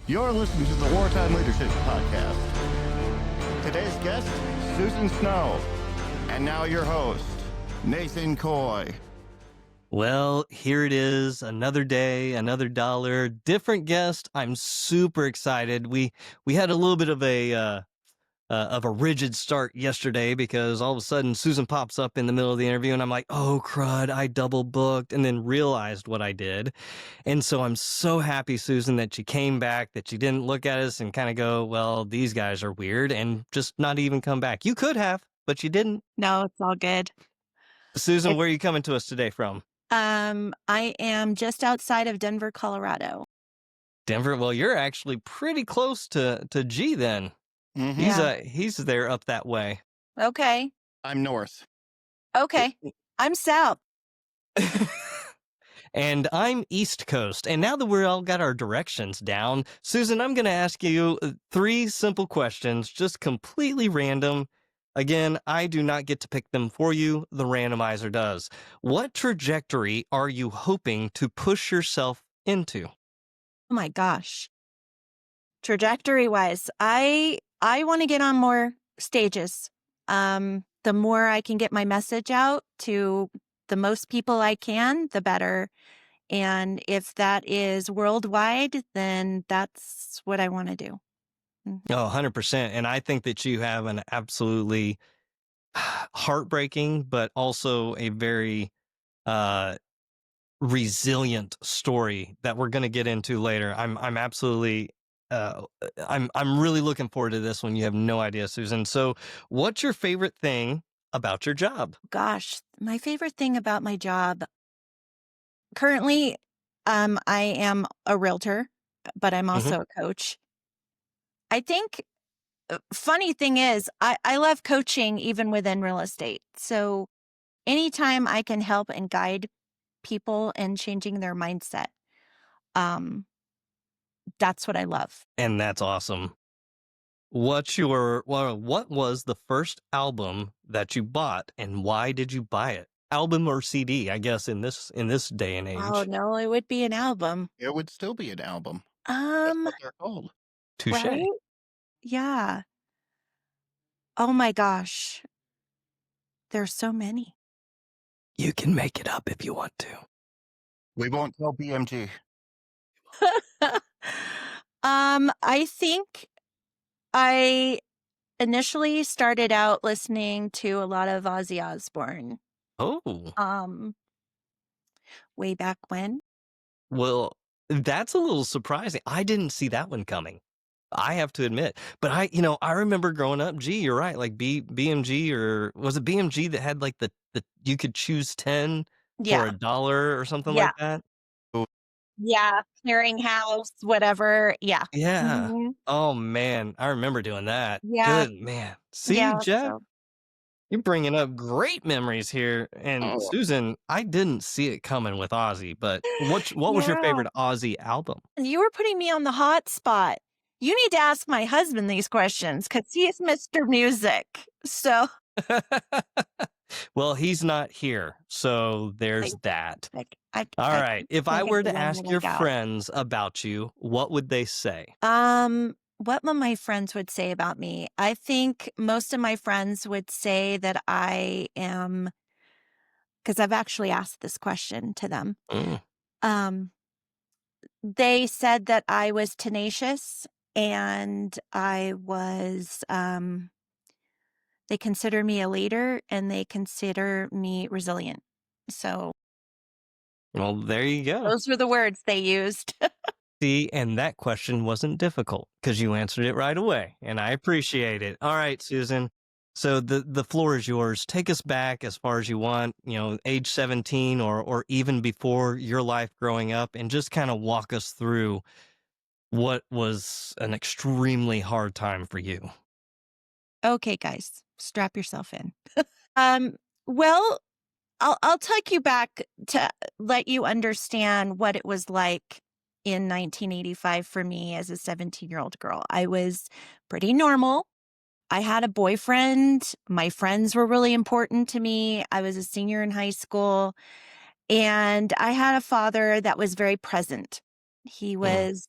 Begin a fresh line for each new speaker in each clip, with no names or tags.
You're listening to the Wartime Leadership Podcast. Today's guest, Susan Snow. And now your host, Nate Coy.
Well, here it is, another day, another dollar, different guest. I'm super excited. We had a little bit of a rigid start yesterday because all of a sudden Susan pops up in the middle of the interview and I'm like, oh crud, I double booked, and then realized what I did. And so I'm so happy, Susan, that you came back, that you didn't look at us and kind of go, well, these guys are weird, and just not even come back. You could have, but you didn't.
No, it's all good.
Susan, where are you coming to us today from?
I am just outside of Denver, Colorado.
Denver. Well, you're actually pretty close to G then.
Mm-hmm.
He's there up that way.
Okay.
I'm north.
Okay. I'm south.
And I'm East Coast. And now that we're all got our directions down, Susan, I'm going to ask you 3 simple questions, just completely random. Again, I do not get to pick them for you. The randomizer does. What trajectory are you hoping to push yourself into?
Oh my gosh. Trajectory wise, I want to get on more stages. The more I can get my message out to the most people I can, the better. And if that is worldwide, then that's what I want to do.
Oh, 100%. And I think that you have an absolutely heartbreaking, but also a very resilient story that we're going to get into later. I'm absolutely I'm really looking forward to this one. You have no idea, Susan. So what's your favorite thing about your job?
Gosh, my favorite thing about my job currently, I am a realtor, but I'm also a coach. I think funny thing is I love coaching even within real estate. So anytime I can help and guide people and changing their mindset, that's what I love.
And that's awesome. What was the first album that you bought, and why did you buy it? Album or CD, I guess, in this day and age.
Oh no, it would be an album.
It would still be an album. That's what they're called.
Touche.
Right? Yeah. Oh my gosh. There's so many.
You can make it up if you want to.
We won't tell BMG.
I think I initially started out listening to a lot of Ozzy Osbourne.
Oh.
Way back when.
Well, that's a little surprising. I didn't see that one coming, I have to admit. But I remember growing up, gee, you're right, like BMG, or was it BMG that had like the you could choose 10 for
Yeah.
$1 or something
Yeah.
like that?
Yeah. Clearinghouse, whatever. Yeah.
Yeah.
Mhm.
Oh man, I remember doing that.
Yeah.
Good man. See,
Yeah.
Jeff,
So
you're bringing up great memories here. And
Oh.
Susan, I didn't see it coming with Ozzy, but what was your
Yeah.
favorite Ozzy album?
You were putting me on the hot spot. You need to ask my husband these questions because he's Mr. Music. So
Well, he's not here, so there's that.
I
All right. If I were to
can
ask your
look out.
friends about you, what would they say?
What my friends would say about me? I think most of my friends would say that I am, because I've actually asked this question to them.
Mm.
They said that I was tenacious and I was, they consider me a leader and they consider me resilient. So
Well, there you go.
those were the words they used.
See, and that question wasn't difficult because you answered it right away, and I appreciate it. All right, Susan. So the floor is yours. Take us back as far as you want, age 17 or even before your life growing up, and just kind of walk us through what was an extremely hard time for you.
Okay, guys, strap yourself in. Well, I'll take you back to let you understand what it was like in 1985 for me as a 17-year-old girl. I was pretty normal. I had a boyfriend. My friends were really important to me. I was a senior in high school, and I had a father that was very present. He was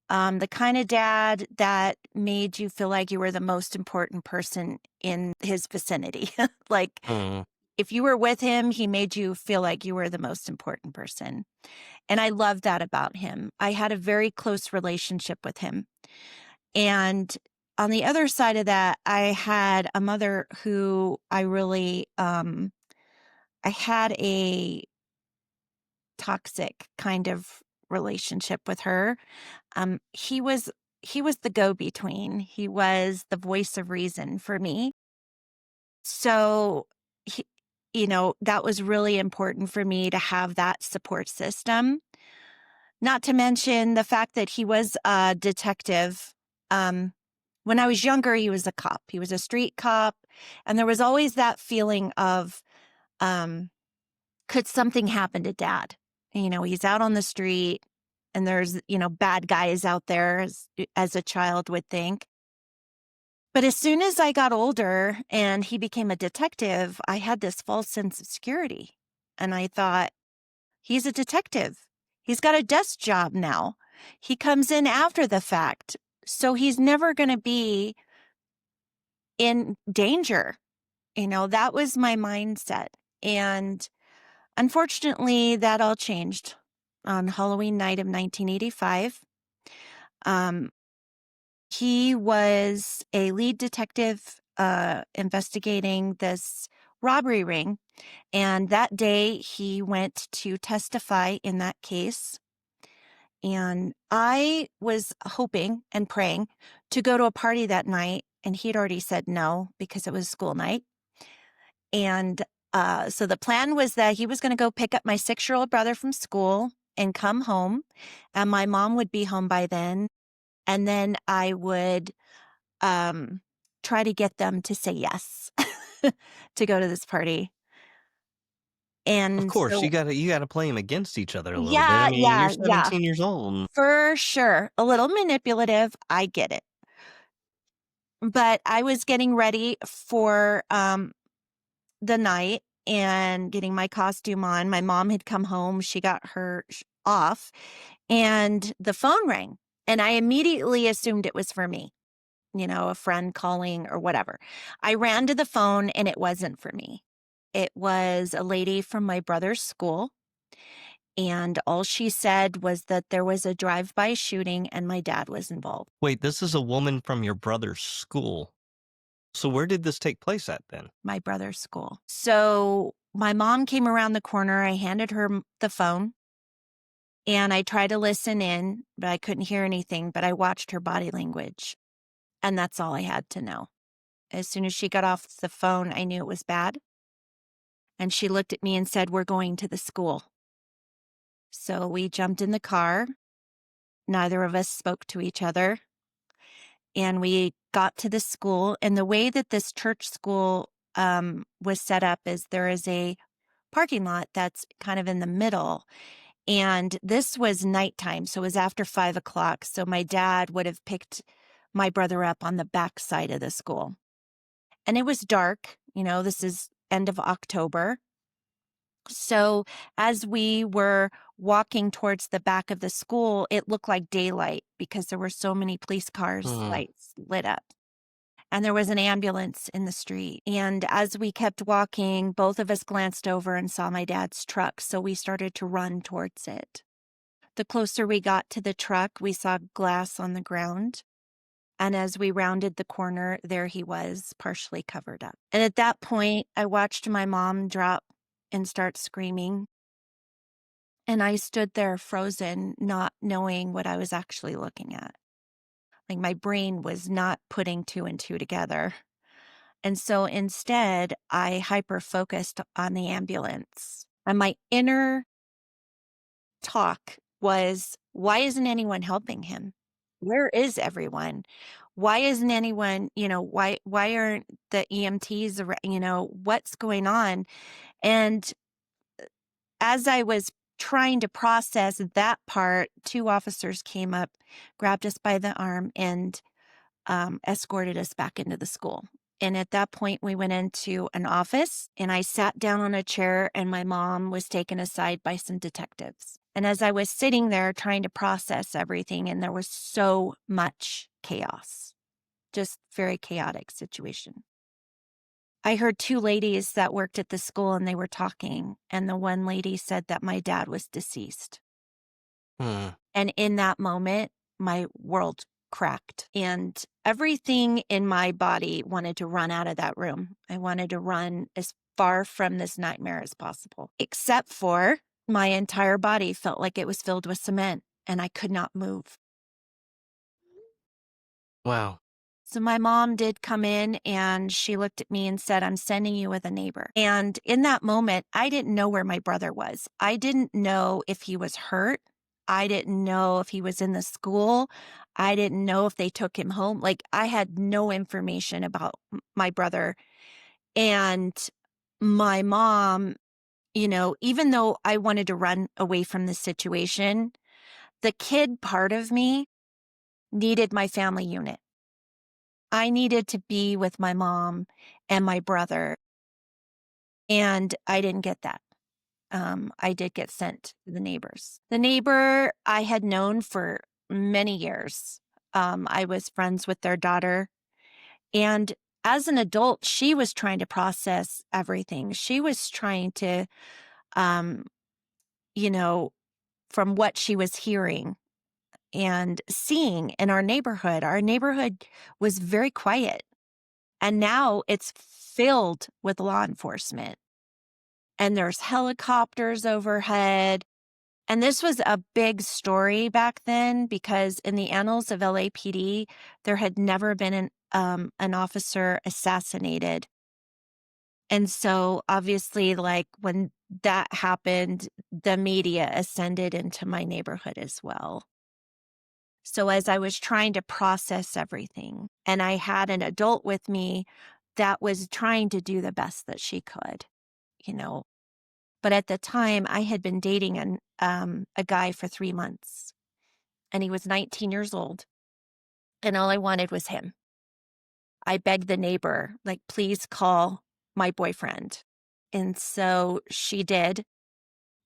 The kind of dad that made you feel like you were the most important person in his vicinity. Like,
Mm.
if you were with him, he made you feel like you were the most important person. And I love that about him. I had a very close relationship with him. And on the other side of that, I had a mother who I really, I had a toxic kind of relationship with her. He was the go-between. He was the voice of reason for me. So, he, that was really important for me to have that support system. Not to mention the fact that he was a detective. When I was younger, he was a cop. He was a street cop. And there was always that feeling of, could something happen to dad? He's out on the street and there's, bad guys out there as a child would think. But as soon as I got older and he became a detective, I had this false sense of security. And I thought, he's a detective. He's got a desk job now. He comes in after the fact. So he's never going to be in danger. That was my mindset. And unfortunately, that all changed on Halloween night of 1985. He was a lead detective investigating this robbery ring. And that day he went to testify in that case. And I was hoping and praying to go to a party that night. And he'd already said no because it was school night. And so the plan was that he was going to go pick up my 6-year-old brother from school and come home. And my mom would be home by then. And then I would try to get them to say yes to go to this party.
Of
And
course,
so,
you gotta play them against each other a little bit.
yeah,
I mean, you're
yeah, yeah,
17 years old.
for sure. A little manipulative. I get it. But I was getting ready for the night and getting my costume on. My mom had come home. She got her off and the phone rang. And I immediately assumed it was for me, a friend calling or whatever. I ran to the phone and it wasn't for me. It was a lady from my brother's school. And all she said was that there was a drive-by shooting and my dad was involved.
Wait, this is a woman from your brother's school. So where did this take place at then?
My brother's school. So my mom came around the corner. I handed her the phone and I tried to listen in, but I couldn't hear anything. But I watched her body language. And that's all I had to know. As soon as she got off the phone, I knew it was bad. And she looked at me and said, "We're going to the school." So we jumped in the car. Neither of us spoke to each other. And we got to the school. And the way that this church school was set up is there is a parking lot that's kind of in the middle. And this was nighttime. So it was after 5 o'clock. So my dad would have picked my brother up on the back side of the school. And it was dark. This is end of October. So as we were walking towards the back of the school, it looked like daylight because there were so many police cars, lights lit up. And there was an ambulance in the street. And as we kept walking, both of us glanced over and saw my dad's truck. So we started to run towards it. The closer we got to the truck, we saw glass on the ground. And as we rounded the corner, there he was, partially covered up. And at that point, I watched my mom drop and start screaming. And I stood there frozen, not knowing what I was actually looking at. Like my brain was not putting 2 and 2 together. And so instead, I hyper-focused on the ambulance. And my inner talk was, why isn't anyone helping him? Where is everyone? Why isn't anyone, why aren't the EMTs around, what's going on? And as I was trying to process that part, 2 officers came up, grabbed us by the arm, and escorted us back into the school. And at that point, we went into an office, and I sat down on a chair, and my mom was taken aside by some detectives. And as I was sitting there trying to process everything, and there was so much chaos, just very chaotic situation. I heard two ladies that worked at the school and they were talking. And the one lady said that my dad was deceased.
Hmm.
And in that moment, my world cracked and everything in my body wanted to run out of that room. I wanted to run as far from this nightmare as possible, except for my entire body felt like it was filled with cement and I could not move.
Wow.
So my mom did come in and she looked at me and said, I'm sending you with a neighbor. And in that moment, I didn't know where my brother was. I didn't know if he was hurt. I didn't know if he was in the school. I didn't know if they took him home. Like I had no information about my brother. And my mom, even though I wanted to run away from the situation, the kid part of me needed my family unit. I needed to be with my mom and my brother, and I didn't get that. I did get sent to the neighbors. The neighbor I had known for many years. I was friends with their daughter. And as an adult, she was trying to process everything. She was trying to, um, from what she was hearing and seeing in our neighborhood was very quiet. And now it's filled with law enforcement. And there's helicopters overhead. And this was a big story back then because in the annals of LAPD, there had never been an officer assassinated. And so obviously, like when that happened, the media ascended into my neighborhood as well. So as I was trying to process everything, and I had an adult with me that was trying to do the best that she could, you know. But at the time, I had been dating a guy for 3 months, and he was 19 years old, and all I wanted was him. I begged the neighbor, like, please call my boyfriend. And so she did.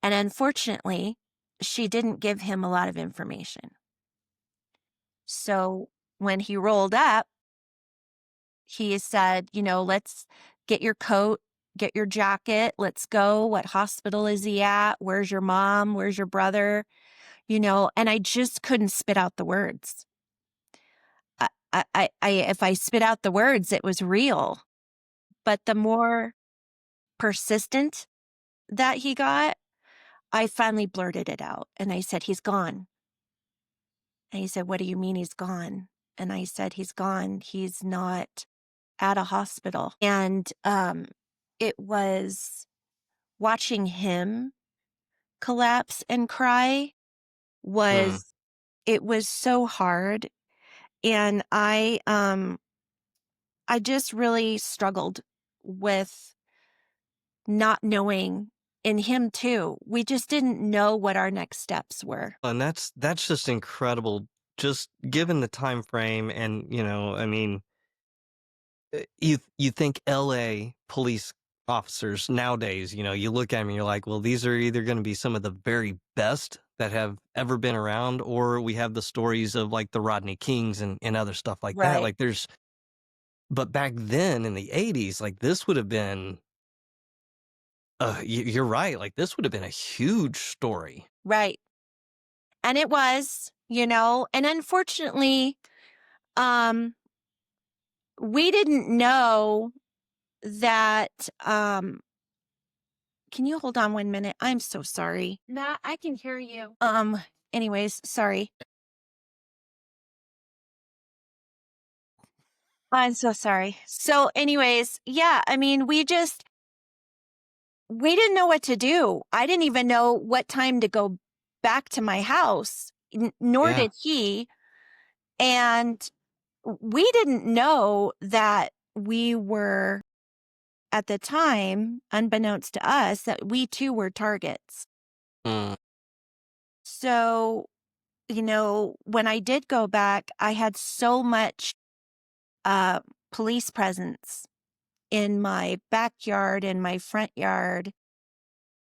And unfortunately, she didn't give him a lot of information. So when he rolled up, he said, let's get your coat, get your jacket, let's go. What hospital is he at? Where's your mom? Where's your brother? And I just couldn't spit out the words. If I spit out the words, it was real. But the more persistent that he got, I finally blurted it out. And I said, he's gone. And he said, what do you mean he's gone? And I said, he's gone. He's not at a hospital. And it was watching him collapse and cry
Hmm.
it was so hard. And I just really struggled with not knowing, and him too. We just didn't know what our next steps were.
And that's just incredible. Just given the time frame, and I mean, you think LA police officers nowadays, you look at them and you're like, well, these are either going to be some of the very best that have ever been around, or we have the stories of like the Rodney Kings and other stuff like that.
Right.
Like but back then in the 80s, like this would have been, you're right. Like this would have been a huge story.
Right. And it was, and unfortunately, we didn't know that, can you hold on 1 minute? I'm so sorry. Matt, I can hear you. Anyways, sorry. I'm so sorry. So anyways, yeah, I mean, we didn't know what to do. I didn't even know what time to go back to my house, nor
Yeah.
did he. And we didn't know that we were, at the time, unbeknownst to us, that we too were targets.
Mm.
So, when I did go back, I had so much police presence in my backyard, in my front yard,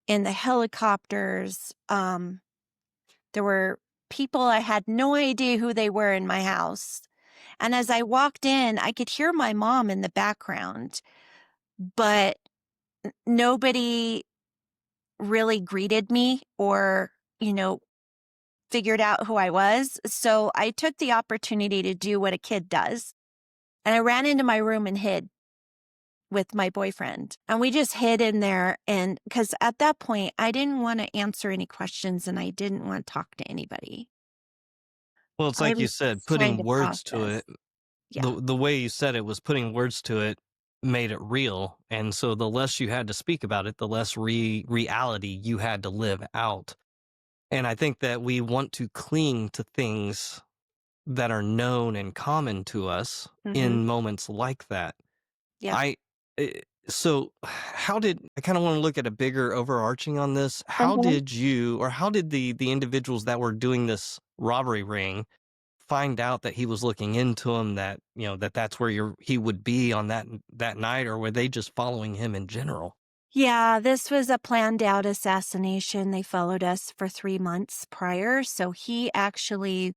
in the helicopters. There were people I had no idea who they were in my house. And as I walked in, I could hear my mom in the background, but nobody really greeted me or, figured out who I was. So I took the opportunity to do what a kid does. And I ran into my room and hid with my boyfriend. And we just hid in there. And because at that point, I didn't want to answer any questions and I didn't want to talk to anybody.
Well, it's
I
like you
was
said,
trying
putting
to
words to
process.
it.
Yeah.
The way you said it was putting words to it made it real. And so the less you had to speak about it, the less reality you had to live out. And I think that we want to cling to things that are known and common to us
Mm-hmm.
in moments like that.
Yeah.
I so how did I kind of want to look at a bigger overarching on this? How
Uh-huh.
did you or how did the individuals that were doing this robbery ring find out that he was looking into him, that that's where he would be on that night, or were they just following him in general?
Yeah, this was a planned out assassination. They followed us for 3 months prior. So he actually,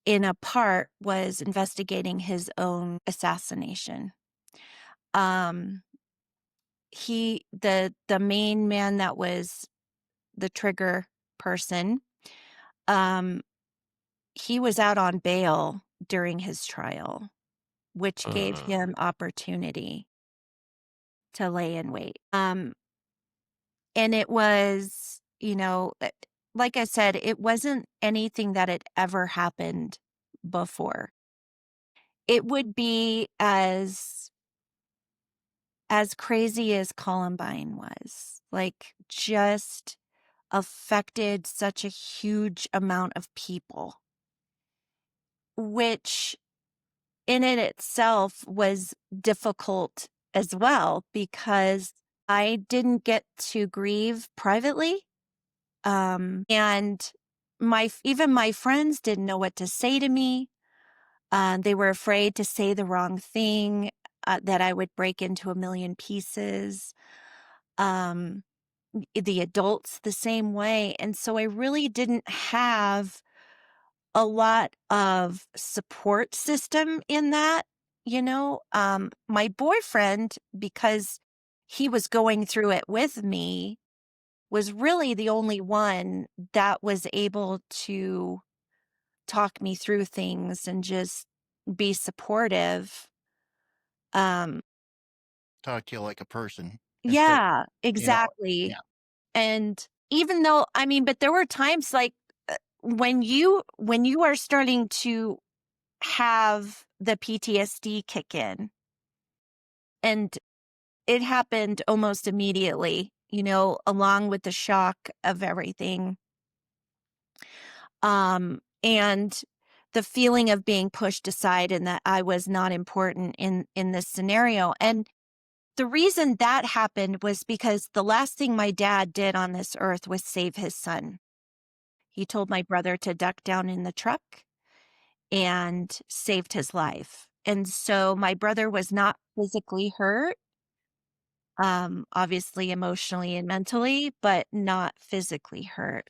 in a part, was investigating his own assassination. Um, the main man that was the trigger person, um, he was out on bail during his trial, which gave
Mm.
him opportunity to lay in wait. And it was, like I said, it wasn't anything that had ever happened before. It would be as crazy as Columbine was, like just affected such a huge amount of people, which in it itself was difficult as well because I didn't get to grieve privately. And even my friends didn't know what to say to me. They were afraid to say the wrong thing, that I would break into a million pieces. Um, the adults the same way. And so I really didn't have a lot of support system in that, my boyfriend, because he was going through it with me, was really the only one that was able to talk me through things and just be supportive. Um,
Talk to you like a person instead,
yeah,
you know,
exactly.
yeah.
And even though, but there were times like when you are starting to have the PTSD kick in, and it happened almost immediately, along with the shock of everything. And the feeling of being pushed aside and that I was not important in this scenario. And the reason that happened was because the last thing my dad did on this earth was save his son. He told my brother to duck down in the truck and saved his life. And so my brother was not physically hurt, obviously emotionally and mentally, but not physically hurt.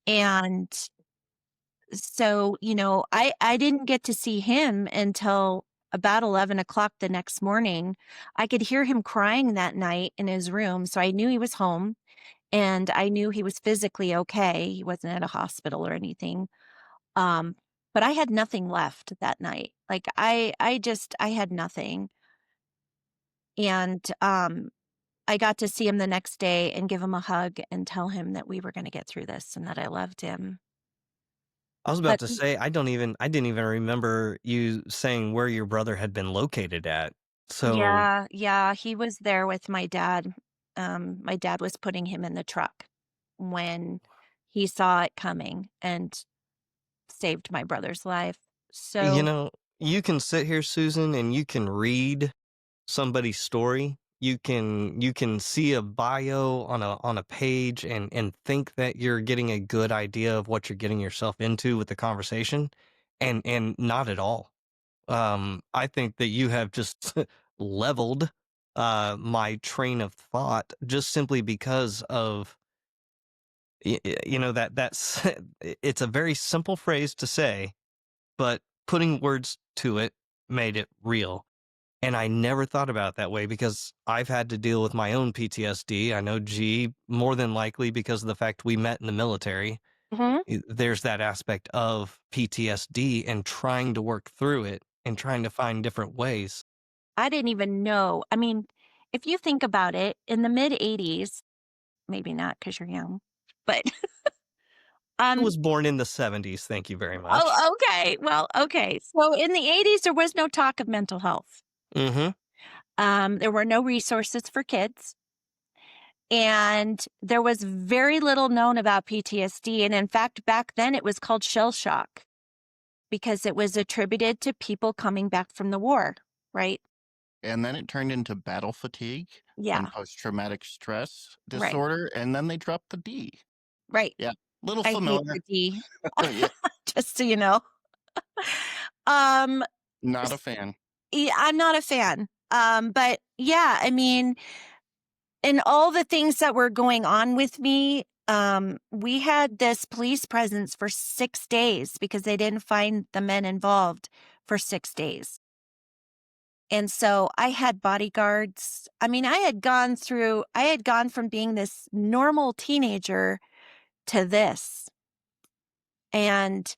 And so, I didn't get to see him until about 11 o'clock the next morning. I could hear him crying that night in his room. So I knew he was home and I knew he was physically okay. He wasn't at a hospital or anything. Um, but I had nothing left that night. Like I had nothing. And, I got to see him the next day and give him a hug and tell him that we were going to get through this and that I loved him.
I was about
But
to say I didn't even remember you saying where your brother had been located at. So
yeah, he was there with my dad. My dad was putting him in the truck when he saw it coming and saved my brother's life.
you
So,
know, you can sit here, Susan, and you can read somebody's story. You can see a bio on a page and think that you're getting a good idea of what you're getting yourself into with the conversation, and not at all. I think that you have just leveled my train of thought just simply because of That's it's a very simple phrase to say, but putting words to it made it real. And I never thought about it that way because I've had to deal with my own PTSD. I know G more than likely because of the fact we met in the military.
Mhm.
There's that aspect of PTSD and trying to work through it and trying to find different ways.
I didn't even know. I mean, if you think about it, in the mid 80s, maybe not because you're young, but
I
um
was born in the 70s. Thank you very much.
oh, okay. Well, okay. So in the 80s there was no talk of mental health.
Mm-hmm.
There were no resources for kids. And there was very little known about PTSD. And in fact, back then it was called shell shock because it was attributed to people coming back from the war, right?
And then it turned into battle fatigue
Yeah,
and post-traumatic stress
right,
disorder, and then they dropped the D.
right.
Yeah, little
I hate the
familiar.
D,
Yeah,
just so you know. Um,
not a
s-
fan.
yeah, I'm not a fan. But yeah, I mean, in all the things that were going on with me, we had this police presence for 6 days because they didn't find the men involved for 6 days. And so I had bodyguards. I mean, I had gone from being this normal teenager to this. And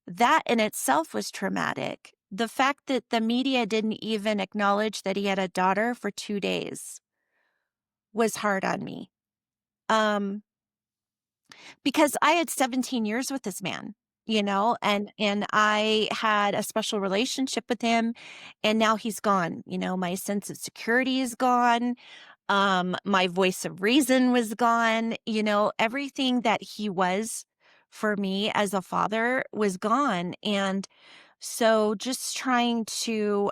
that in itself was traumatic. The fact that the media didn't even acknowledge that he had a daughter for 2 days was hard on me. Um, because I had 17 years with this man, and I had a special relationship with him, and now he's gone. My sense of security is gone. My voice of reason was gone. Everything that he was for me as a father was gone. And so just trying to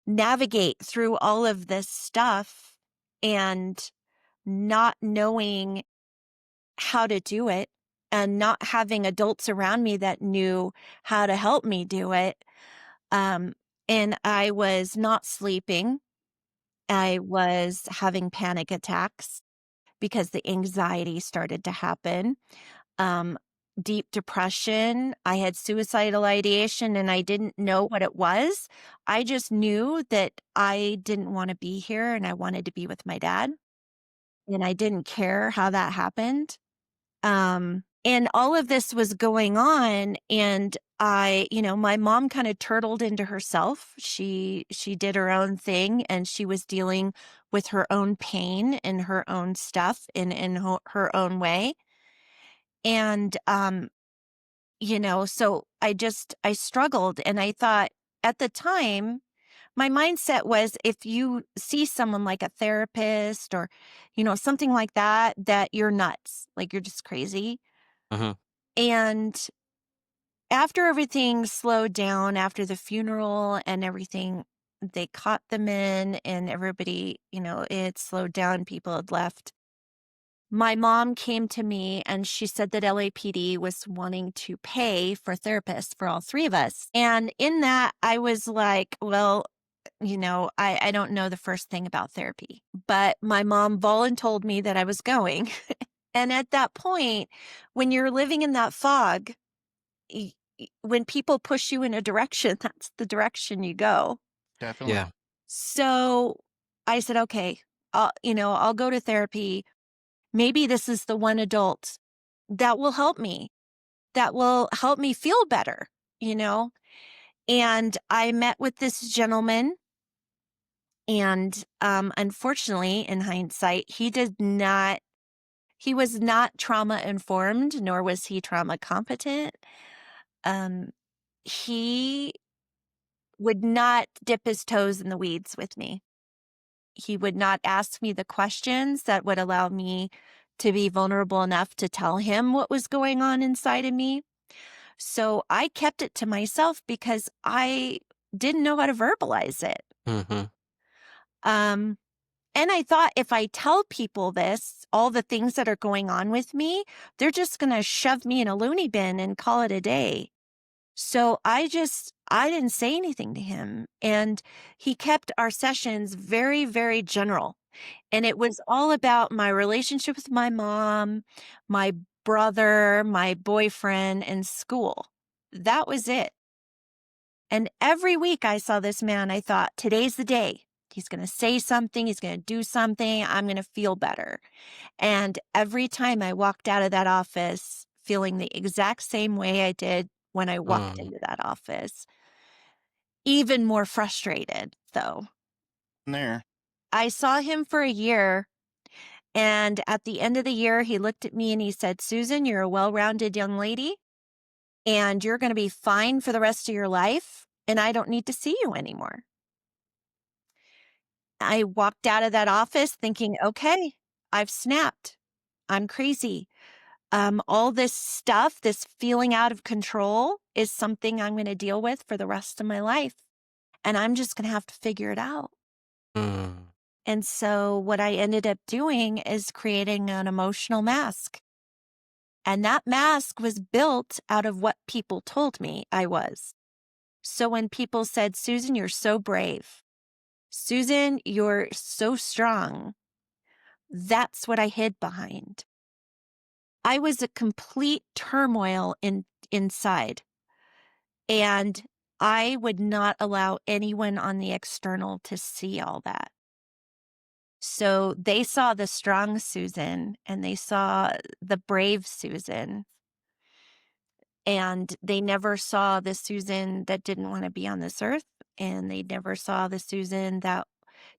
navigate through all of this stuff and not knowing how to do it and not having adults around me that knew how to help me do it. Um, and I was not sleeping. I was having panic attacks because the anxiety started to happen. Um, Deep depression. I had suicidal ideation and I didn't know what it was. I just knew that I didn't want to be here and I wanted to be with my dad. And I didn't care how that happened. And all of this was going on and my mom kind of turtled into herself. She did her own thing and she was dealing with her own pain and her own stuff in her own way. And so I struggled and I thought at the time my mindset was if you see someone like a therapist or something like that you're nuts, like you're just crazy.
Mm-hmm.
And after everything slowed down, after the funeral and everything, they caught the men and everybody, it had slowed down, people had left. My mom came to me and she said that LAPD was wanting to pay for therapists for all three of us. And in that, I was like, well, I don't know the first thing about therapy, but my mom voluntold me that I was going. And at that point, when you're living in that fog, when people push you in a direction, that's the direction you go.
Definitely.
Yeah.
So I said, okay, I'll go to therapy. Maybe this is the one adult that will help me, feel better, And I met with this gentleman and unfortunately, in hindsight, he was not trauma informed, nor was he trauma competent. Um, he would not dip his toes in the weeds with me. He would not ask me the questions that would allow me to be vulnerable enough to tell him what was going on inside of me. So I kept it to myself because I didn't know how to verbalize it.
Mm-hmm.
And I thought if I tell people this, all the things that are going on with me, they're just going to shove me in a loony bin and call it a day. So I didn't say anything to him. And he kept our sessions very, very general. And it was all about my relationship with my mom, my brother, my boyfriend, and school. That was it. And every week I saw this man, I thought, today's the day. He's going to say something. He's going to do something. I'm going to feel better. And every time I walked out of that office feeling the exact same way I did when I walked
Mm.
into that office, even more frustrated, though.
There.
I saw him for a year. And at the end of the year, he looked at me and he said, Susan, you're a well-rounded young lady and you're going to be fine for the rest of your life. And I don't need to see you anymore. I walked out of that office thinking, okay, I've snapped. I'm crazy. All this stuff, this feeling out of control is something I'm going to deal with for the rest of my life. And I'm just going to have to figure it out.
Mm.
And so what I ended up doing is creating an emotional mask. And that mask was built out of what people told me I was. So when people said, Susan, you're so brave. Susan, you're so strong. That's what I hid behind. I was a complete turmoil inside. And I would not allow anyone on the external to see all that. So they saw the strong Susan and they saw the brave Susan. And they never saw the Susan that didn't want to be on this earth. And they never saw the Susan that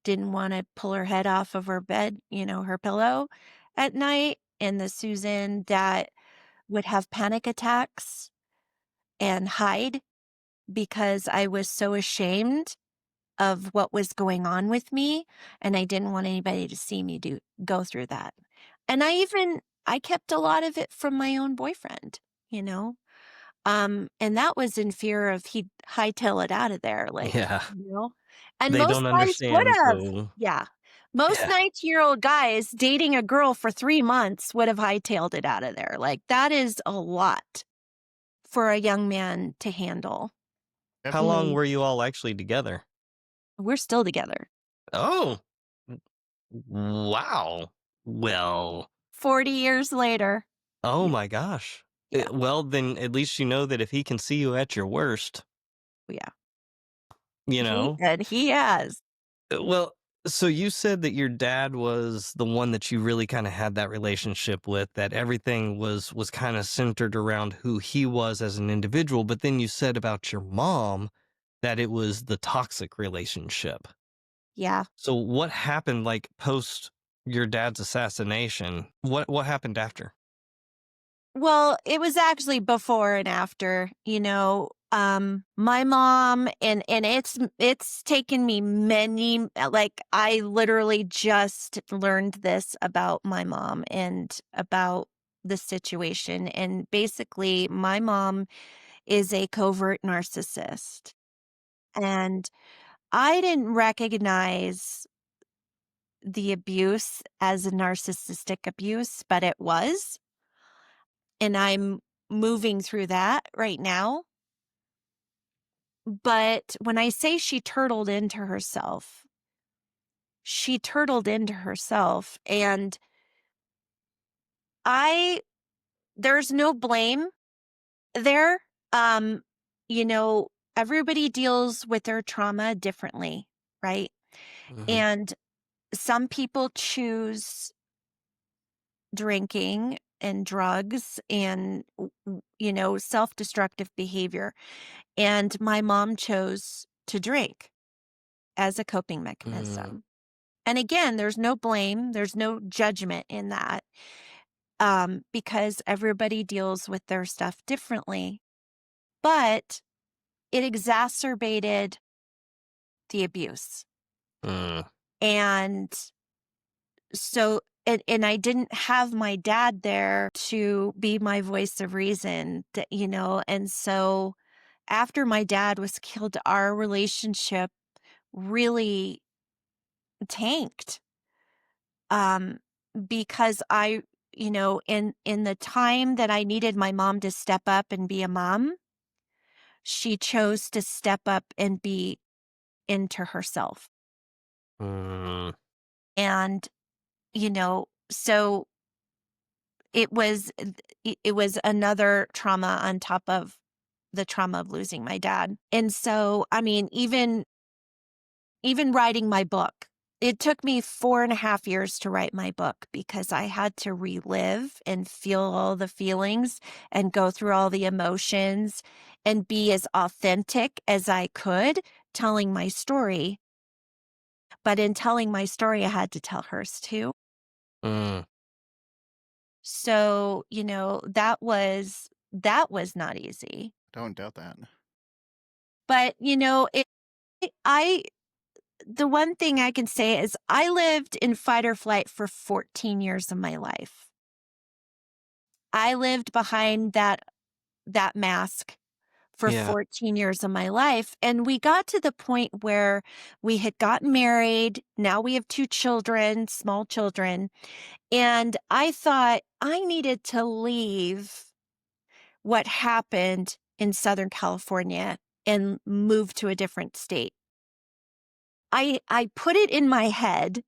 didn't want to pull her head off of her bed, her pillow at night. And the Susan that would have panic attacks and hide because I was so ashamed of what was going on with me. And I didn't want anybody to see me go through that. And I kept a lot of it from my own boyfriend, and that was in fear of he'd hightail it out of there,
Yeah.
And
They
most
don't
guys would
understand.
have.
So,
Yeah. Most
yeah.
19-year-old guys dating a girl for 3 months would have hightailed it out of there. That is a lot for a young man to handle.
How long
Definitely.
were you all actually together?
We're still together.
Oh, wow. Well,
40 years later.
oh
Yeah.
my gosh.
Yeah.
Well, then at least you know that if he can see you at your worst,
Yeah.
you know.
He has.
Well, so you said that your dad was the one that you really kind of had that relationship with, that everything was kind of centered around who he was as an individual, but then you said about your mom that it was the toxic relationship.
Yeah.
So what happened post your dad's assassination? What happened after?
Well, it was actually before and after, my mom and it's taken me many, I literally just learned this about my mom and about the situation. And basically my mom is a covert narcissist. And I didn't recognize the abuse as a narcissistic abuse, but it was. And I'm moving through that right now. But when I say she turtled into herself, and there's no blame there. Um, everybody deals with their trauma differently, right?
Mhm.
And some people choose drinking and drugs and self-destructive behavior. And my mom chose to drink as a coping
Mm.
mechanism. And again, there's no blame, there's no judgment in that, because everybody deals with their stuff differently. But it exacerbated the abuse.
Mm.
And so, and I didn't have my dad there to be my voice of reason, and so after my dad was killed, our relationship really tanked. Because in the time that I needed my mom to step up and be a mom, she chose to step up and be into herself.
Mm.
And, so it was another trauma on top of the trauma of losing my dad. And so, I mean, even writing my book, it took me 4.5 years to write my book because I had to relive and feel all the feelings and go through all the emotions and be as authentic as I could telling my story. But in telling my story, I had to tell hers too.
Mm.
So, that was not easy.
Don't doubt that.
But, the one thing I can say is I lived in fight or flight for 14 years of my life. I lived behind that mask for
Yeah.
14 years of my life. And we got to the point where we had gotten married. Now we have 2 children, small children. And I thought I needed to leave what happened in Southern California and move to a different state. I put it in my head,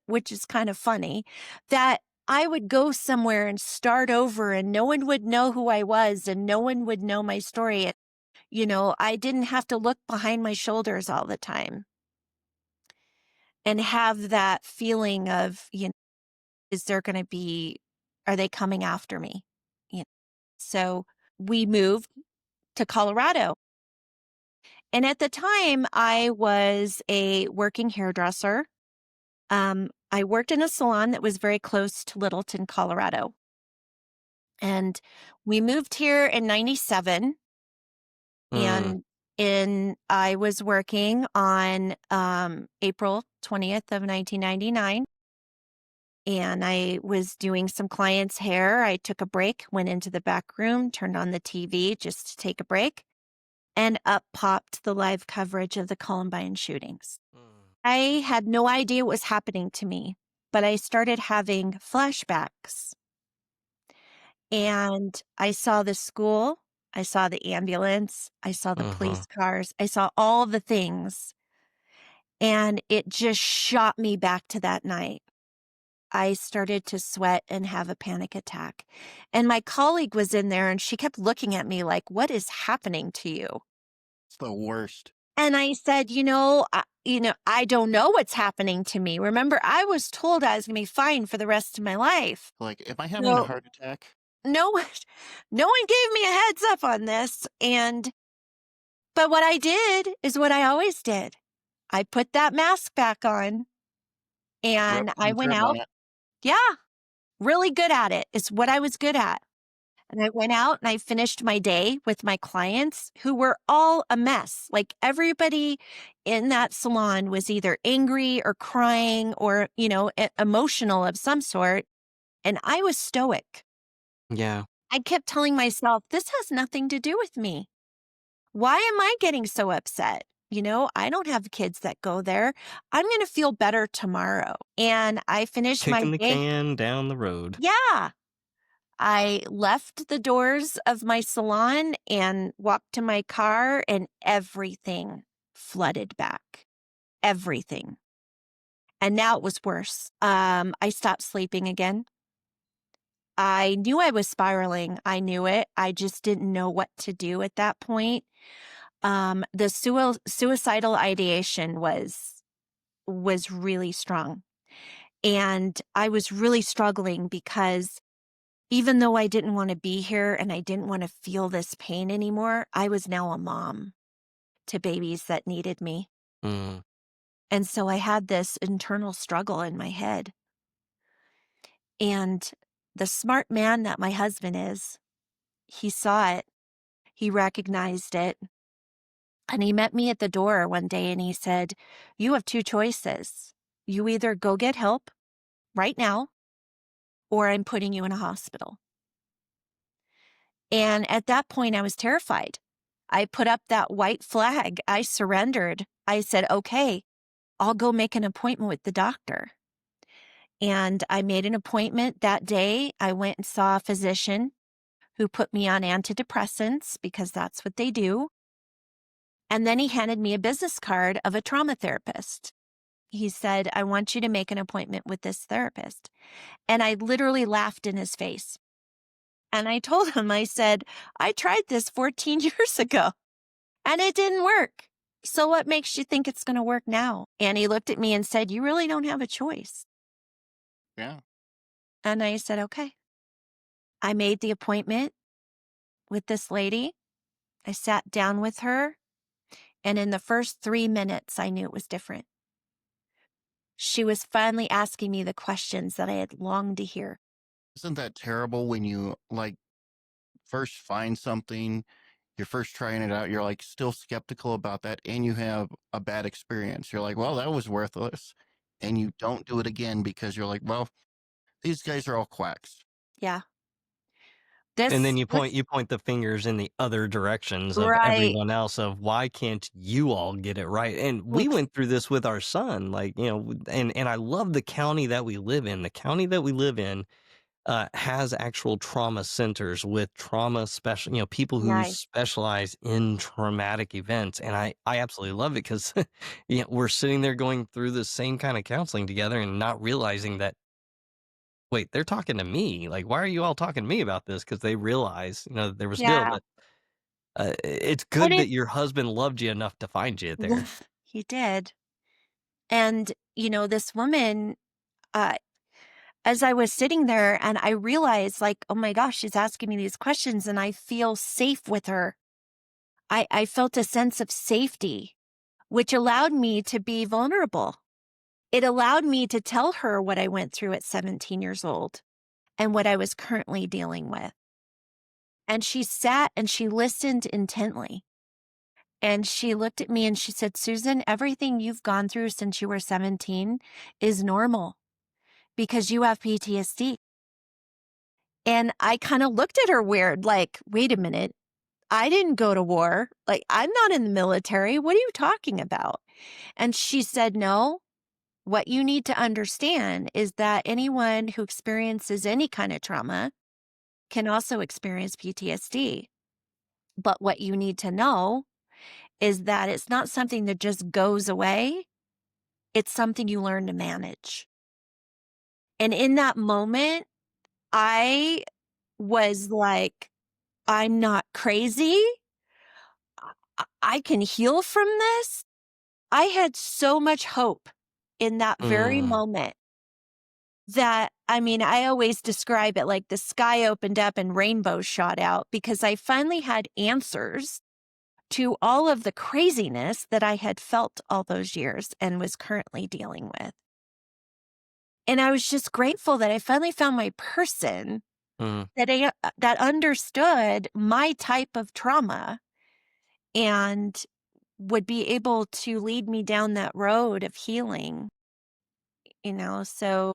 which is kind of funny, that I would go somewhere and start over and no one would know who I was and no one would know my story. I didn't have to look behind my shoulders all the time and have that feeling of, are they coming after me? So we moved to Colorado. And at the time, I was a working hairdresser. I worked in a salon that was very close to Littleton, Colorado. And we moved here in 97.
Mm.
And I was working on April 20th of 1999. And I was doing some clients' hair. I took a break, went into the back room, turned on the TV just to take a break. And up popped the live coverage of the Columbine shootings. I had no idea what was happening to me, but I started having flashbacks. And I saw the school, I saw the ambulance, I saw the police cars, I saw all the things. And it just shot me back to that night. I started to sweat and have a panic attack. And my colleague was in there and she kept looking at me like, what is happening to you?
It's the worst.
And I said, I don't know what's happening to me. Remember, I was told I was going to be fine for the rest of my life.
Like, am I having a heart attack?
No one gave me a heads up on this. But what I did is what I always did. I put that mask back on and I went out. Yeah, really good at it. It's what I was good at. And I went out and I finished my day with my clients who were all a mess. Like everybody in that salon was either angry or crying or, emotional of some sort. And I was stoic.
Yeah.
I kept telling myself, this has nothing to do with me. Why am I getting so upset? I don't have kids that go there. I'm going to feel better tomorrow. And I finished my day.
Kicking the can down the road.
Yeah. I left the doors of my salon and walked to my car and everything flooded back. Everything. And now it was worse. I stopped sleeping again. I knew I was spiraling. I knew it. I just didn't know what to do at that point. The suicidal ideation was really strong. And I was really struggling because even though I didn't want to be here and I didn't want to feel this pain anymore, I was now a mom to babies that needed me.
Mm.
And so I had this internal struggle in my head. And the smart man that my husband is, he saw it, he recognized it, and he met me at the door one day and he said, you have 2 choices. You either go get help right now, or I'm putting you in a hospital. And at that point, I was terrified. I put up that white flag. I surrendered. I said, okay, I'll go make an appointment with the doctor. And I made an appointment that day. I went and saw a physician who put me on antidepressants because that's what they do. And then he handed me a business card of a trauma therapist. he said, I want you to make an appointment with this therapist. And I literally laughed in his face. And I told him, I said, I tried this 14 years ago and it didn't work. So what makes you think it's going to work now? And he looked at me and said, you really don't have a choice.
Yeah.
And I said, okay. I made the appointment with this lady. I sat down with her. And in the first 3 minutes, I knew it was different. She was finally asking me the questions that I had longed to hear.
Isn't that terrible when you first find something, you're first trying it out, you're still skeptical about that, and you have a bad experience. You're like, well, that was worthless. And you don't do it again because you're like, well, these guys are all quacks.
Yeah.
And then
This
you
was
point the fingers in the other directions of
right.
everyone else of why can't you all get it right? And we went through this with our son, and I love the county that we live in. The county that we live in has actual trauma centers with trauma special, people who
Nice.
specialize in traumatic events. And I absolutely love it because we're sitting there going through the same kind of counseling together and not realizing that, wait, they're talking to me. Like, why are you all talking to me about this? Because they realize, that there was a deal.
Yeah.
But it's
And
good
it
that your husband loved you enough to find you there.
he did. And, this woman, uh, as I was sitting there and I realized oh my gosh, she's asking me these questions and I feel safe with her. I felt a sense of safety, which allowed me to be vulnerable. It allowed me to tell her what I went through at 17 years old and what I was currently dealing with. And she sat and she listened intently. And she looked at me and she said, Susan, everything you've gone through since you were 17 is normal because you have PTSD. And I kind of looked at her weird, wait a minute. I didn't go to war. I'm not in the military. What are you talking about? And she said, no, what you need to understand is that anyone who experiences any kind of trauma can also experience PTSD. But what you need to know is that it's not something that just goes away. It's something you learn to manage. And in that moment, I was like, I'm not crazy. I can heal from this. I had so much hope in that very
Mm.
moment that, I always describe it like the sky opened up and rainbows shot out because I finally had answers to all of the craziness that I had felt all those years and was currently dealing with. And I was just grateful that I finally found my person
Mm.
that understood my type of trauma and would be able to lead me down that road of healing, so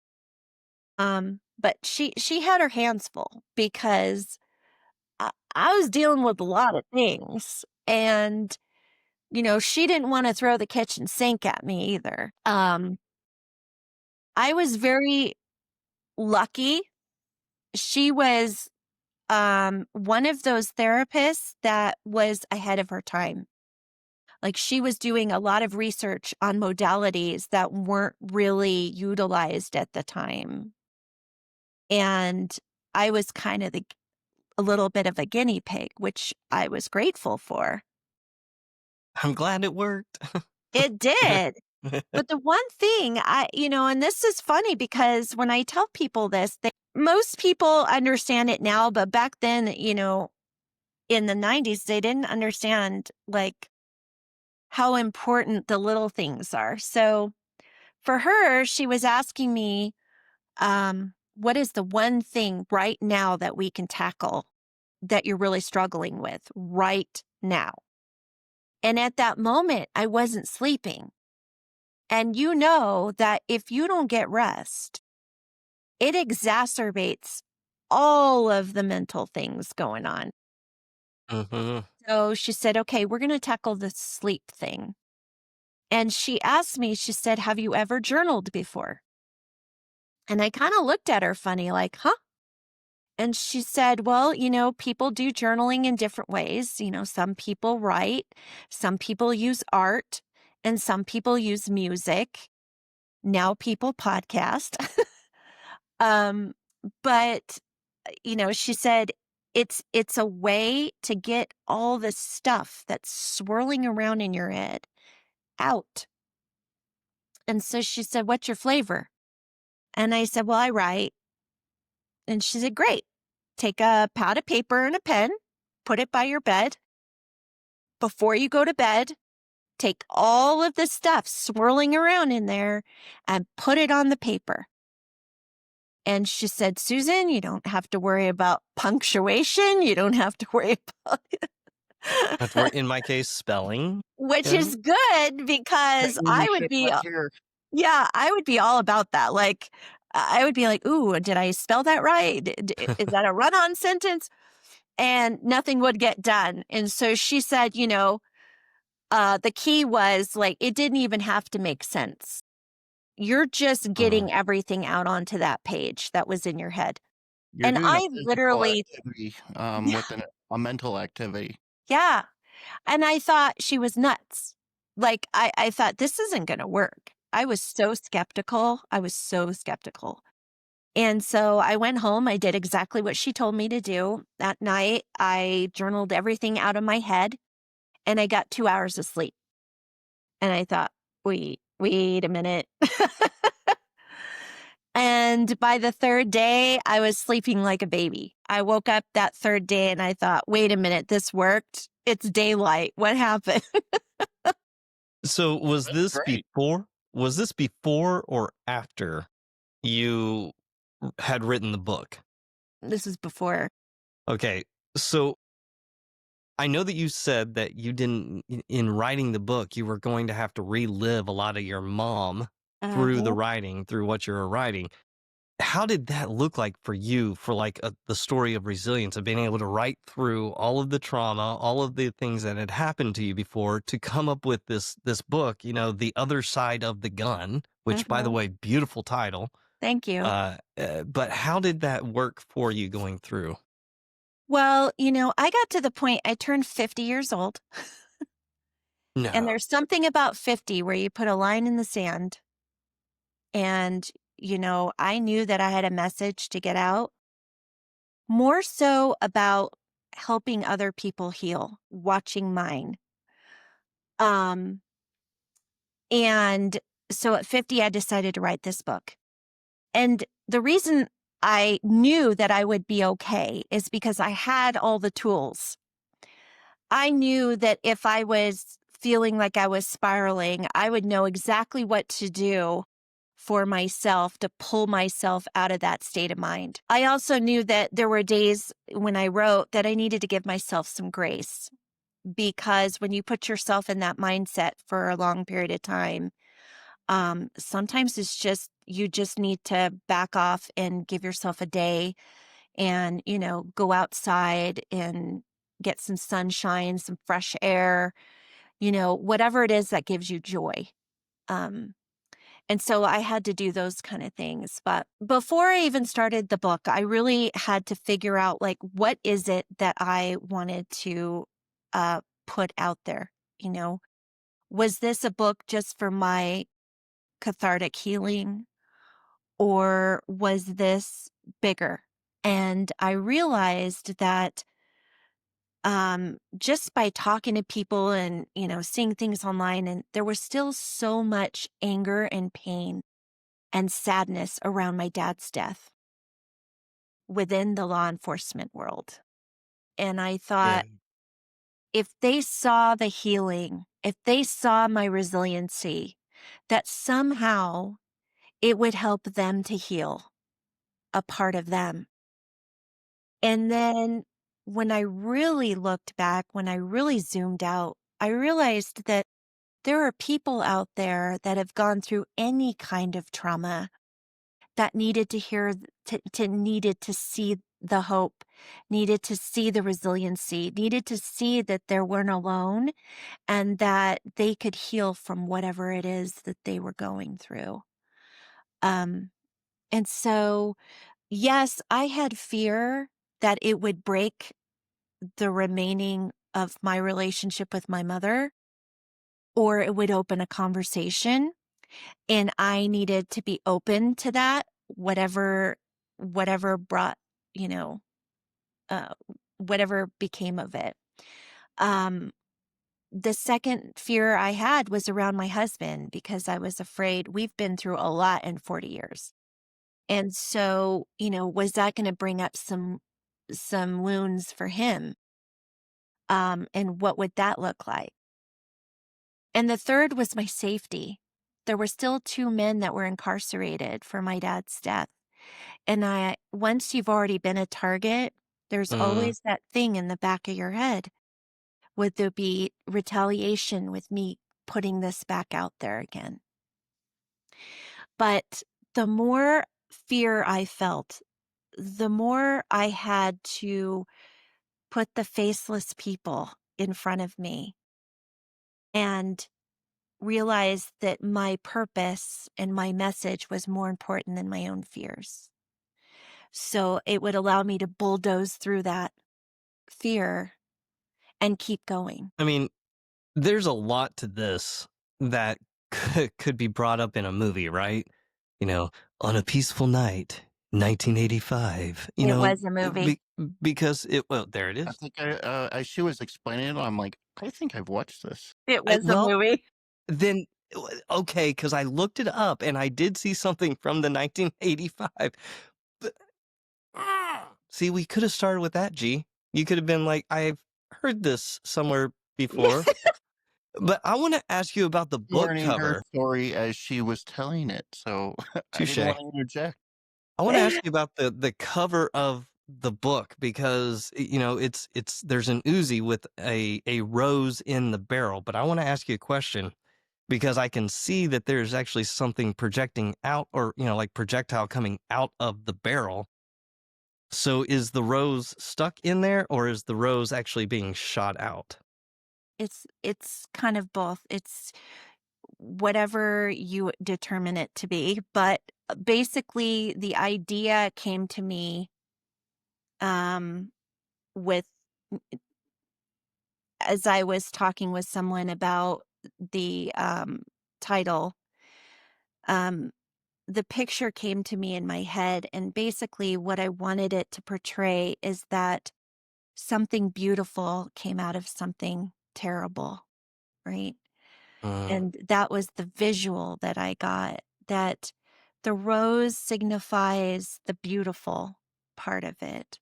but she had her hands full because I was dealing with a lot of things and she didn't want to throw the kitchen sink at me either. I was very lucky. She was one of those therapists that was ahead of her time. She was doing a lot of research on modalities that weren't really utilized at the time. And I was kind of a little bit of a guinea pig, which I was grateful for.
I'm glad it worked.
It did. But the one thing and this is funny because when I tell people this, most people understand it now, but back then, in the 90s, they didn't understand how important the little things are. So for her, she was asking me, what is the one thing right now that we can tackle that you're really struggling with right now? And at that moment, I wasn't sleeping. And that if you don't get rest, it exacerbates all of the mental things going on.
Mm-hmm.
So she said, okay, we're going to tackle the sleep thing. And she asked me, she said, have you ever journaled before? And I kind of looked at her funny, huh? And she said, well, people do journaling in different ways. Some people write, some people use art, and some people use music. Now People podcast. But she said it's a way to get all the stuff that's swirling around in your head out. And so she said, "What's your flavor?" And I said, "Well, I write." And she said, "Great. Take a pad of paper and a pen, put it by your bed. Before you go to bed, take all of the stuff swirling around in there and put it on the paper." And she said, "Susan, you don't have to worry about punctuation. You don't have to worry about
That's where, in my case, spelling.
which
Yeah.
is good because I would
Penmanship
be,
right here.
yeah, I would be all about that. Like, I would be like, "Ooh, did I spell that right? Is that a run-on sentence?" And nothing would get done. And so she said, the key was like, it didn't even have to make sense. You're just getting everything out onto that page that was in your head.
You're
And
doing a
I
physical
literally,
activity
yeah,
with a mental activity.
yeah. And I thought she was nuts. Like, I thought this isn't going to work. I was so skeptical. I was so skeptical. And so I went home. I did exactly what she told me to do. That night, I journaled everything out of my head and I got 2 hours of sleep. And I thought, wait a minute. And by the third day, I was sleeping like a baby. I woke up that third day and I thought, wait a minute, this worked. It's daylight. What happened?
So was
That's
this
great.
before? Was this before or after you had written the book?
This is before.
Okay, so I know that you said that you didn't, in writing the book, you were going to have to relive a lot of your mom through the
Uh-huh.
writing, through what you were writing. How did that look like for you, for like the story of resilience, of being able to write through all of the trauma, all of the things that had happened to you before, to come up with this book, The Other Side of the Gun, which, by the
Uh-huh.
way, beautiful title.
Thank you.
But how did that work for you going through?
Well, I got to the point, I turned 50 years old. And
No.
there's something about 50 where you put a line in the sand. And, I knew that I had a message to get out, more so about helping other people heal, watching mine. Um, and so at 50, I decided to write this book. And the reason I knew that I would be okay is because I had all the tools. I knew that if I was feeling like I was spiraling, I would know exactly what to do for myself to pull myself out of that state of mind. I also knew that there were days when I wrote that I needed to give myself some grace, because when you put yourself in that mindset for a long period of time, sometimes it's just, you just need to back off and give yourself a day and, go outside and get some sunshine, some fresh air, whatever it is that gives you joy. Um, and so I had to do those kind of things. But before I even started the book, I really had to figure out, like, what is it that I wanted to put out there? Was this a book just for my cathartic healing, or was this bigger? And I realized that just by talking to people and, seeing things online, and there was still so much anger and pain and sadness around my dad's death within the law enforcement world. And I
Yeah.
thought, if they saw the healing, if they saw my resiliency, that somehow it would help them to heal a part of them. And then when I really looked back, when I really zoomed out, I realized that there are people out there that have gone through any kind of trauma that needed to hear, needed to see the hope, needed to see the resiliency, needed to see that they weren't alone and that they could heal from whatever it is that they were going through. Um, and so, yes, I had fear that it would break the remaining of my relationship with my mother, or it would open a conversation. And I needed to be open to that, whatever brought, you know, uh, whatever became of it. The second fear I had was around my husband because I was afraid. We've been through a lot in 40 years. And so, was that going to bring up some wounds for him? And what would that look like? And the third was my safety. There were still 2 men that were incarcerated for my dad's death. And once you've already been a target, there's
Mm.
always that thing in the back of your head. Would there be retaliation with me putting this back out there again? But the more fear I felt, the more I had to put the faceless people in front of me and realize that my purpose and my message was more important than my own fears. So it would allow me to bulldoze through that fear and keep going.
I mean, there's a lot to this that could be brought up in a movie, right? You know, on a peaceful night, 1985.
It was a movie.
Because well, there it
I
is.
think as she was explaining it, I'm like, I think I've watched this.
It was a
Well,
movie.
then okay, because I looked it up and I did see something from the 1985. But, see, we could have started with that, G. You could have been like, I've heard this somewhere before. But I want to ask you about the book
Learning her
cover.
story as she was telling it, so I
Touche.
didn't want to interject.
I want to ask you about the cover of the book because it's there's an Uzi with a rose in the barrel. But I want to ask you a question because I can see that there's actually something projecting out, or like projectile coming out of the barrel. So is the rose stuck in there, or is the rose actually being shot out?
It's kind of both. It's whatever you determine it to be, but basically the idea came to me with as I was talking with someone about the title. um the picture came to me in my head, and basically what I wanted it to portray is that something beautiful came out of something terrible, right?
Mm.
And that was the visual that I got, that the rose signifies the beautiful part of it.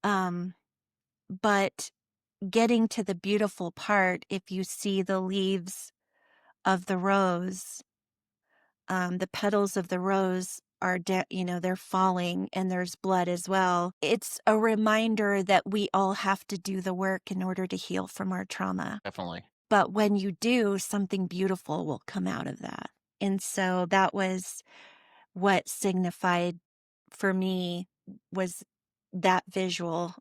Um, but getting to the beautiful part, if you see the leaves of the rose, the petals of the rose are, they're falling and there's blood as well. It's a reminder that we all have to do the work in order to heal from our trauma.
Definitely.
But when you do, something beautiful will come out of that. And so that was what signified for me, was that visual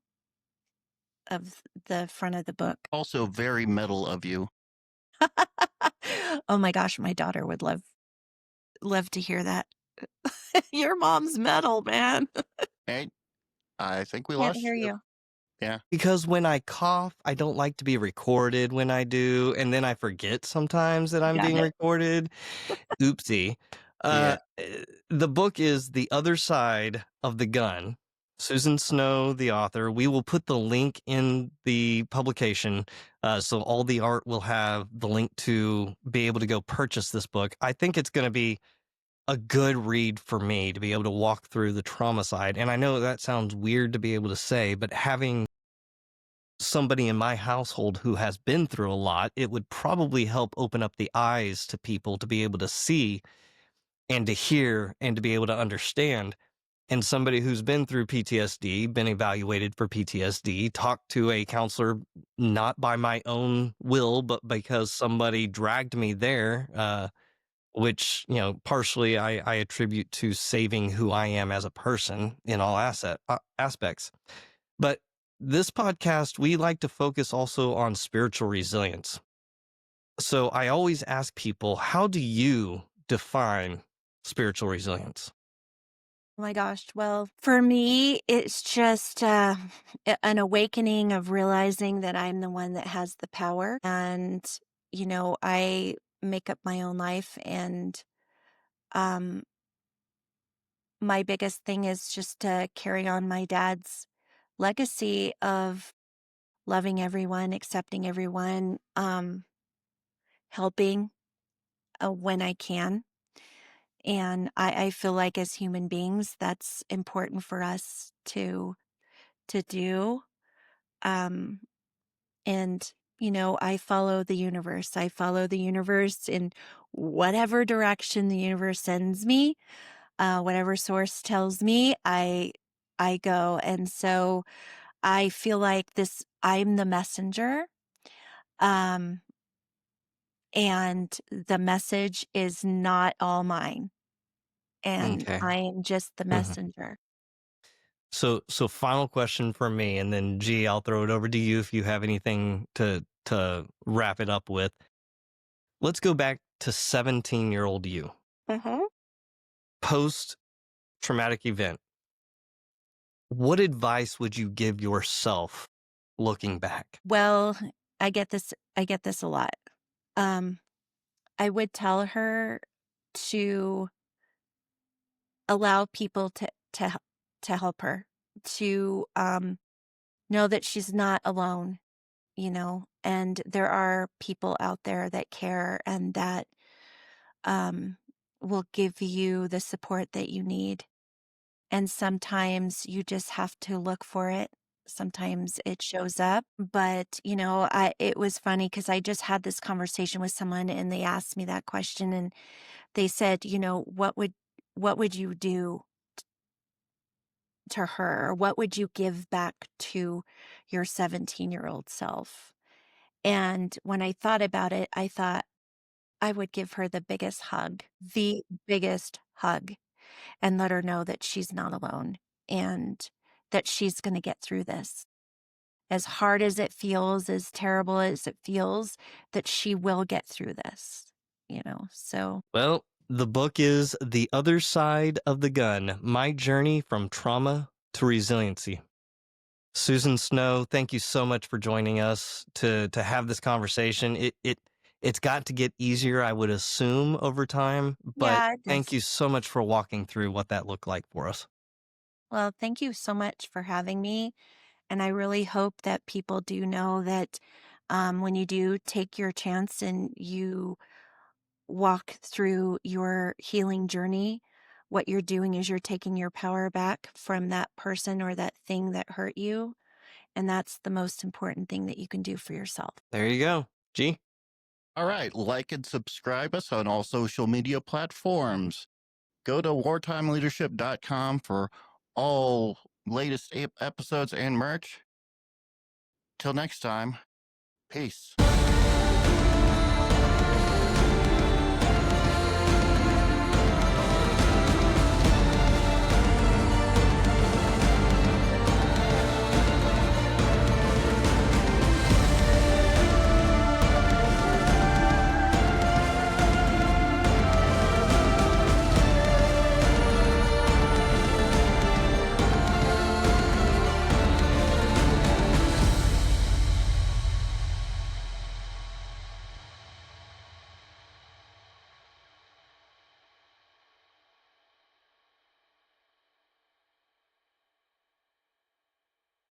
of the front of the book.
Also very metal of you.
Oh my gosh, my daughter would love to hear that. Your mom's metal, man.
Hey, I think we
Can't
lost
hear
you.
you.
Yeah.
Because when I cough, I don't like to be recorded when I do, and then I forget sometimes that I'm
Got
being
it.
recorded. Oopsie.
Yeah.
The book is The Other Side of the Gun. Susan Snow, the author. We will put the link in the publication, so all the art will have the link to be able to go purchase this book. I think it's going to be a good read for me to be able to walk through the trauma side. And I know that sounds weird to be able to say, but having somebody in my household who has been through a lot, it would probably help open up the eyes to people to be able to see and to hear and to be able to understand. And somebody who's been through PTSD, been evaluated for PTSD, talked to a counselor, not by my own will, but because somebody dragged me there, which, partially I attribute to saving who I am as a person in all aspects. But this podcast, we like to focus also on spiritual resilience. So I always ask people, how do you define spiritual resilience?
Oh my gosh. Well, for me, it's just an awakening of realizing that I'm the one that has the power. And, I make up my own life. And my biggest thing is just to carry on my dad's legacy of loving everyone, accepting everyone, helping when I can. And I feel like as human beings, that's important for us to do. And I follow the universe. I follow the universe in whatever direction the universe sends me. Whatever source tells me, I go. And so I feel like I'm the messenger. And the message is not all mine. And
Okay.
I am just the messenger.
So final question from me, and then G, I'll throw it over to you if you have anything to wrap it up with. Let's go back to 17-year-old you. Post-traumatic event. What advice would you give yourself looking back?
Well, I get this a lot. I would tell her to allow people to help her, to know that she's not alone, and there are people out there that care and that will give you the support that you need. And sometimes you just have to look for it. Sometimes it shows up, but it was funny because I just had this conversation with someone and they asked me that question and they said, what would you do to her? Or what would you give back to your 17-year-old self? And when I thought about it, I thought I would give her the biggest hug, and let her know that she's not alone and that she's going to get through this. As hard as it feels, as terrible as it feels, that she will get through this, so.
Well, the book is The Other Side of the Gun, My Journey from Trauma to Resiliency. Susan Snow, thank you so much for joining us to have this conversation. It's got to get easier, I would assume, over time, but
Yeah, it
thank
does.
you so much for walking through what that looked like for us.
Well, thank you so much for having me. And I really hope that people do know that when you do take your chance and you walk through your healing journey, what you're doing is you're taking your power back from that person or that thing that hurt you. And that's the most important thing that you can do for yourself.
There you go. G?
All right, like and subscribe us on all social media platforms. Go to wartimeleadership.com for all latest episodes and merch. Till next time, peace.